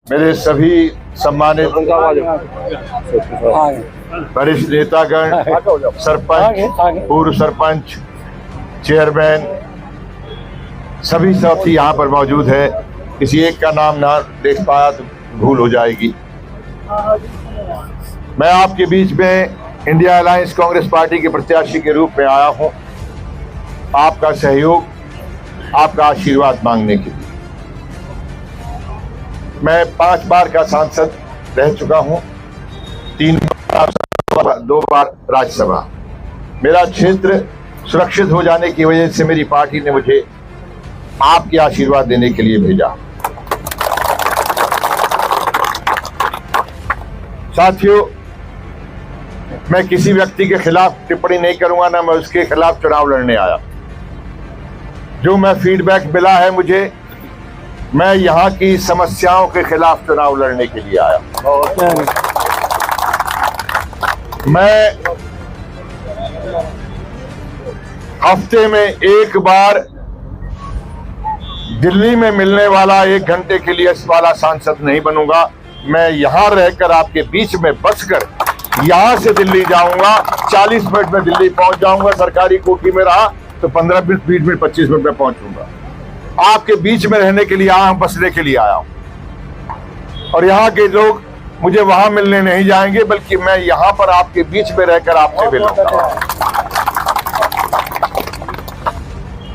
मेरे सभी सम्मानित वरिष्ठ नेतागण, सरपंच, पूर्व सरपंच, चेयरमैन, सभी साथी यहाँ पर मौजूद है। किसी एक का नाम ना देख पाया तो भूल हो जाएगी। मैं आपके बीच में इंडिया अलायंस कांग्रेस पार्टी के प्रत्याशी के रूप में आया हूँ, आपका सहयोग, आपका आशीर्वाद मांगने के लिए। मैं 5 बार का सांसद रह चुका हूँ, 3 बार, 2 बार राज्यसभा। मेरा क्षेत्र सुरक्षित हो जाने की वजह से मेरी पार्टी ने मुझे आपके आशीर्वाद देने के लिए भेजा। साथियों, मैं किसी व्यक्ति के खिलाफ टिप्पणी नहीं करूंगा, ना मैं उसके खिलाफ चुनाव लड़ने आया। जो मैं फीडबैक मिला है मुझे, मैं यहाँ की समस्याओं के खिलाफ चुनाव लड़ने के लिए आया। मैं हफ्ते में 1 बार दिल्ली में मिलने वाला 1 घंटे के लिए वाला सांसद नहीं बनूंगा। मैं यहाँ रहकर आपके बीच में बसकर यहाँ से दिल्ली जाऊंगा, 40 मिनट में दिल्ली पहुंच जाऊंगा। सरकारी कोठी में रहा तो 15 मिनट, 20 मिनट, 25 मिनट में पहुंचूंगा। आपके बीच में रहने के लिए आया हूं, बसने के लिए आया हूं। और यहाँ के लोग मुझे वहां मिलने नहीं जाएंगे, बल्कि मैं यहाँ पर आपके बीच में रहकर आपसे मिलूंगा।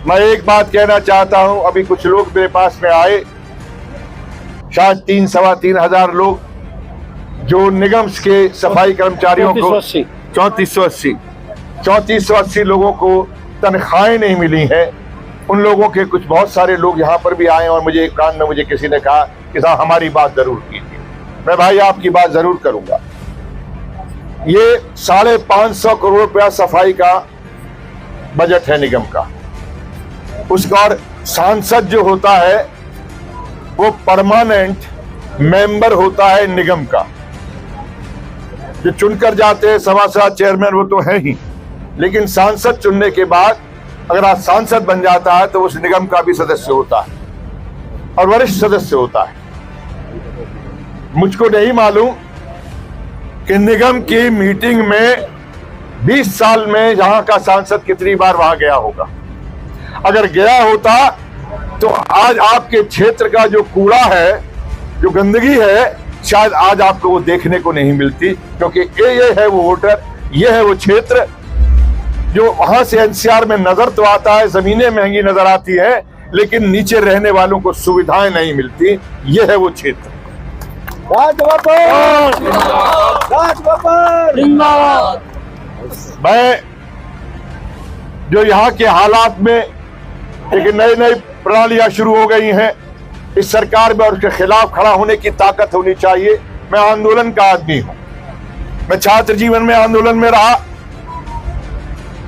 मैं एक बात कहना चाहता हूं, अभी कुछ लोग मेरे पास में आए, शायद 3, सवा 3 हजार लोग, जो निगम के सफाई कर्मचारियों को 3480 लोगों को तनख्वाहें नहीं मिली हैं। उन लोगों के कुछ बहुत सारे लोग यहाँ पर भी आए और मुझे एक कान में मुझे किसी ने कहा कि साहब हमारी बात जरूर कीजिए। मैं भाई आपकी बात जरूर करूंगा। ये 550 करोड़ रुपया सफाई का बजट है निगम का। उसका और सांसद जो होता है वो परमानेंट मेंबर होता है निगम का। जो चुनकर जाते हैं सभासद, चेयरमैन, वो तो है ही, लेकिन सांसद चुनने के बाद अगर आज सांसद बन जाता है तो उस निगम का भी सदस्य होता है और वरिष्ठ सदस्य होता है। मुझको नहीं मालूम कि निगम की मीटिंग में 20 साल में यहाँ का सांसद कितनी बार वहां गया होगा। अगर गया होता तो आज आपके क्षेत्र का जो कूड़ा है, जो गंदगी है, शायद आज आपको वो देखने को नहीं मिलती, क्योंकि ये है वो वोटर, ये है वो क्षेत्र जो वहां से एनसीआर में नजर तो आता है, जमीनें महंगी नजर आती है, लेकिन नीचे रहने वालों को सुविधाएं नहीं मिलती। ये है वो क्षेत्र। मैं जो यहाँ के हालात में एक नई प्रणालियां शुरू हो गई हैं इस सरकार में, और उसके खिलाफ खड़ा होने की ताकत होनी चाहिए। मैं आंदोलन का आदमी हूं। मैं छात्र जीवन में आंदोलन में रहा,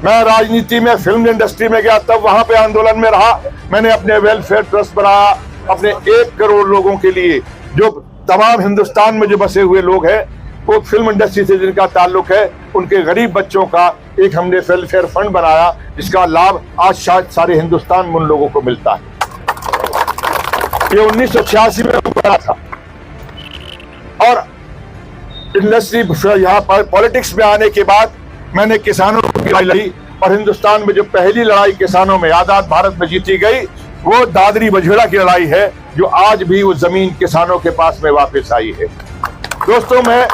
मैं राजनीति में, फिल्म इंडस्ट्री में गया, तब वहां पे आंदोलन में रहा। मैंने अपने वेलफेयर ट्रस्ट बनाया अपने 1 करोड़ लोगों के लिए, जो तमाम हिंदुस्तान में जो बसे हुए लोग हैं, वो फिल्म इंडस्ट्री से जिनका ताल्लुक है, उनके गरीब बच्चों का एक हमने वेलफेयर फंड बनाया, जिसका लाभ आज शायद सारे हिंदुस्तान में उन लोगों को मिलता है। ये 1986 में बना था। और इंडस्ट्री यहाँ पर पॉलिटिक्स में आने के बाद मैंने किसानों की लड़ाई लड़ी, और हिंदुस्तान में जो पहली लड़ाई किसानों में आजाद भारत में जीती गई, वो दादरी बछड़ा की लड़ाई है, जो आज भी वो जमीन किसानों के पास में वापस आई है। दोस्तों, मैं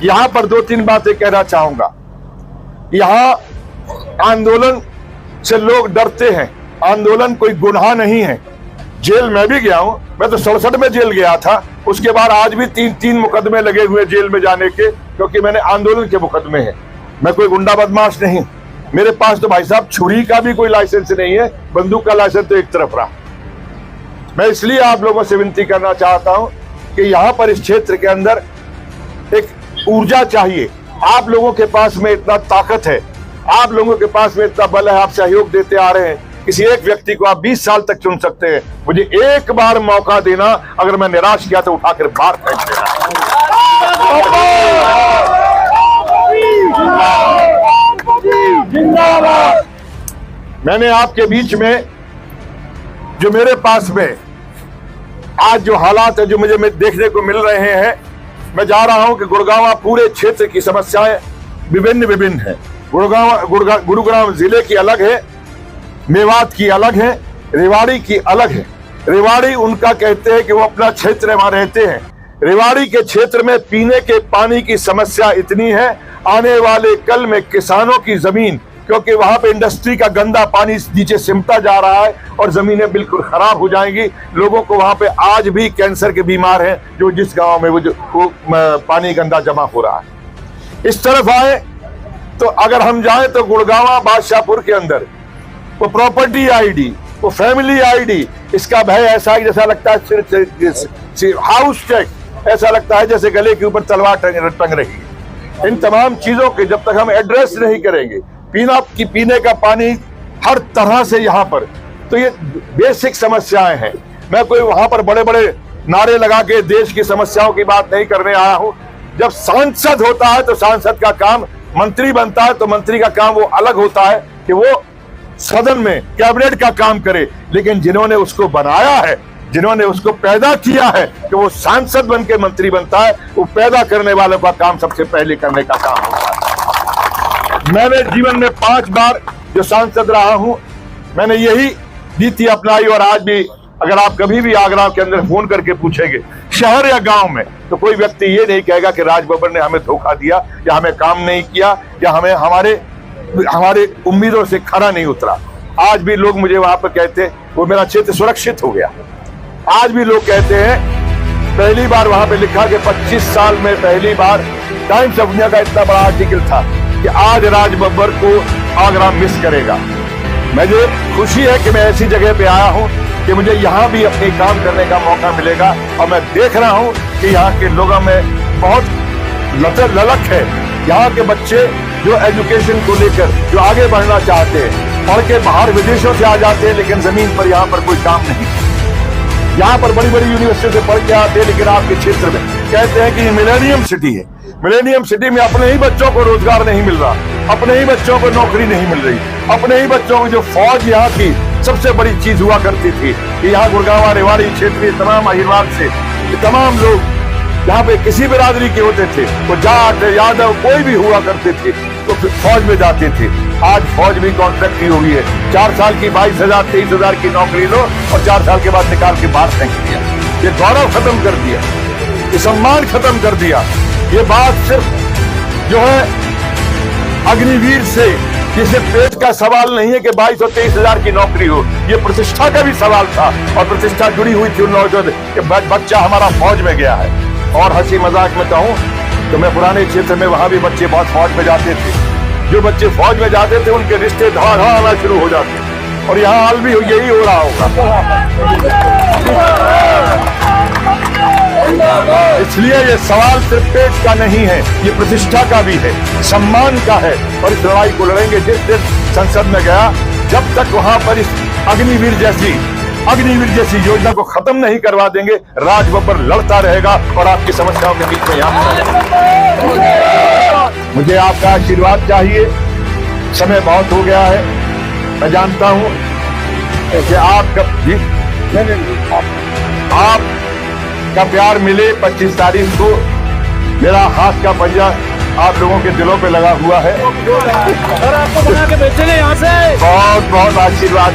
यहाँ पर 2-3 बातें कहना चाहूंगा। यहाँ आंदोलन से लोग डरते हैं। आंदोलन कोई गुनाह नहीं है। जेल में भी गया हूं, मैं तो 67 में जेल गया था। उसके बाद आज भी 3 मुकदमे लगे हुए जेल में जाने के, क्योंकि मैंने आंदोलन के मुकदमे हैं। मैं कोई गुंडा बदमाश नहीं। मेरे पास तो भाई साहब छुरी का भी कोई लाइसेंस नहीं है, बंदूक का लाइसेंस तो एक तरफ रहा। मैं इसलिए आप लोगों से विनती करना चाहता हूं कि यहाँ पर इस क्षेत्र के अंदर एक ऊर्जा चाहिए। आप लोगों के पास में इतना ताकत है, आप लोगों के पास में इतना बल है, आप सहयोग देते आ रहे हैं। किसी एक व्यक्ति को आप 20 साल तक चुन सकते हैं। मुझे एक बार मौका देना, अगर मैं निराश किया तो उठाकर बाहर फेंक देना। जिंदाबाद। मैंने आपके बीच में जो मेरे पास में आज जो हालात है जो मुझे देखने को मिल रहे हैं, मैं जा रहा हूं कि गुड़गांव पूरे क्षेत्र की समस्याएं विभिन्न हैं। गुरुग्राम जिले की अलग है, मेवात की अलग है, रेवाड़ी की अलग है। रेवाड़ी उनका कहते हैं कि वो अपना क्षेत्र वहां रहते हैं। रेवाड़ी के क्षेत्र में पीने के पानी की समस्या इतनी है, आने वाले कल में किसानों की जमीन, क्योंकि वहां पे इंडस्ट्री का गंदा पानी नीचे सिमटा जा रहा है और जमीनें बिल्कुल खराब हो जाएंगी। लोगों को वहां पे आज भी कैंसर के बीमार हैं, जो जिस गांव में वो पानी गंदा जमा हो रहा है। इस तरफ आए तो अगर हम जाएं तो गुड़गांव बादशाहपुर के अंदर वो प्रॉपर्टी आईडी, वो फैमिली आईडी, इसका भय ऐसा है जैसा लगता है हाउस चेक, ऐसा लगता है जैसे गले के ऊपर तलवार टंग रही है। इन तमाम चीजों के जब तक हम एड्रेस नहीं करेंगे, पीने का पानी हर तरह से यहाँ पर, तो ये बेसिक समस्याएं हैं। मैं कोई वहां पर बड़े बड़े नारे लगा के देश की समस्याओं की बात नहीं करने आया हूं। जब सांसद होता है तो सांसद का काम, मंत्री बनता है तो मंत्री का काम वो अलग होता है कि वो सदन में कैबिनेट का काम करे। लेकिन जिन्होंने उसको बनाया है, जिन्होंने उसको पैदा किया है कि वो सांसद बन के मंत्री बनता है, वो पैदा करने वालों का काम सबसे पहले करने का काम होता है। मैंने जीवन में 5 बार जो सांसद रहा हूं, मैंने यही नीति अपनाई। और आज भी अगर आप कभी भी आगरा के अंदर फोन करके पूछेंगे, शहर या गांव में, तो कोई व्यक्ति ये नहीं कहेगा कि राज बब्बर ने हमें धोखा दिया या हमें काम नहीं किया या हमें हमारे उम्मीदों से खरा नहीं उतरा। आज भी लोग मुझे वहां पर कहते वो मेरा क्षेत्र सुरक्षित हो गया। आज भी लोग कहते हैं, पहली बार वहां पे लिखा कि 25 साल में पहली बार टाइम्स ऑफ इंडिया का इतना बड़ा आर्टिकल था कि आज राज बब्बर को आगरा मिस करेगा। मुझे खुशी है कि मैं ऐसी जगह पे आया हूं कि मुझे यहाँ भी अपने काम करने का मौका मिलेगा। और मैं देख रहा हूं कि यहाँ के लोगों में बहुत ललक है। यहाँ के बच्चे जो एजुकेशन को लेकर जो आगे बढ़ना चाहते हैं, पढ़ के बाहर विदेशों से आ जाते हैं, लेकिन जमीन पर यहाँ पर कोई काम नहीं। यहाँ पर बड़ी बड़ी यूनिवर्सिटी से पढ़ के आते हैं, लेकिन आपके क्षेत्र में कहते हैं कि ये मिलेनियम सिटी है। मिलेनियम सिटी में अपने ही बच्चों को रोजगार नहीं मिल रहा, अपने ही बच्चों को नौकरी नहीं मिल रही, अपने ही बच्चों को जो फौज यहाँ की सबसे बड़ी चीज हुआ करती थी कि यहाँ गुड़गांव रेवाड़ी क्षेत्रीय तमाम आशीर्वाद से तमाम लोग यहाँ पे किसी बिरादरी के होते थे, वो जाट यादव कोई भी हुआ करते थे, तो फिर फौज में जाते थे। आज फौज भी कॉन्ट्रैक्ट की हुई है। 4 साल की 22,000 23,000 की नौकरी लो और 4 साल के बाद निकाल के बाहर फेंक दिया। ये गौरव खत्म कर दिया, ये सम्मान खत्म कर दिया। ये बात सिर्फ जो है अग्निवीर से, ये सिर्फ पेट का सवाल नहीं है कि 22 और 23,000 की नौकरी हो, ये प्रतिष्ठा का भी सवाल था। और प्रतिष्ठा जुड़ी हुई थी उन लोगों से कि बच्चा हमारा फौज में गया है। और हंसी मजाक में कहूं तो मैं पुराने क्षेत्र में, वहां भी बच्चे बहुत फौज में जाते थे। जो बच्चे फौज में जाते थे उनके रिश्ते धड़ाधड़ आना शुरू हो जाते, और यहाँ हाल भी यही हो रहा होगा। इसलिए ये सवाल सिर्फ पेट का नहीं है, ये प्रतिष्ठा का भी है, सम्मान का है। और इस लड़ाई को लड़ेंगे। जिस दिन संसद में गया, जब तक वहां पर इस अग्निवीर जैसी योजना को खत्म नहीं करवा देंगे, राज बब्बर लड़ता रहेगा और आपकी समस्याओं के बीच में यहाँ मुझे आपका आशीर्वाद चाहिए। समय बहुत हो गया है, मैं जानता हूँ कि आपका प्यार मिले। 25 तारीख को मेरा हाथ का पंजा आप लोगों के दिलों पे लगा हुआ है। आपको बना के भेजेंगे यहाँ से। बहुत बहुत आशीर्वाद।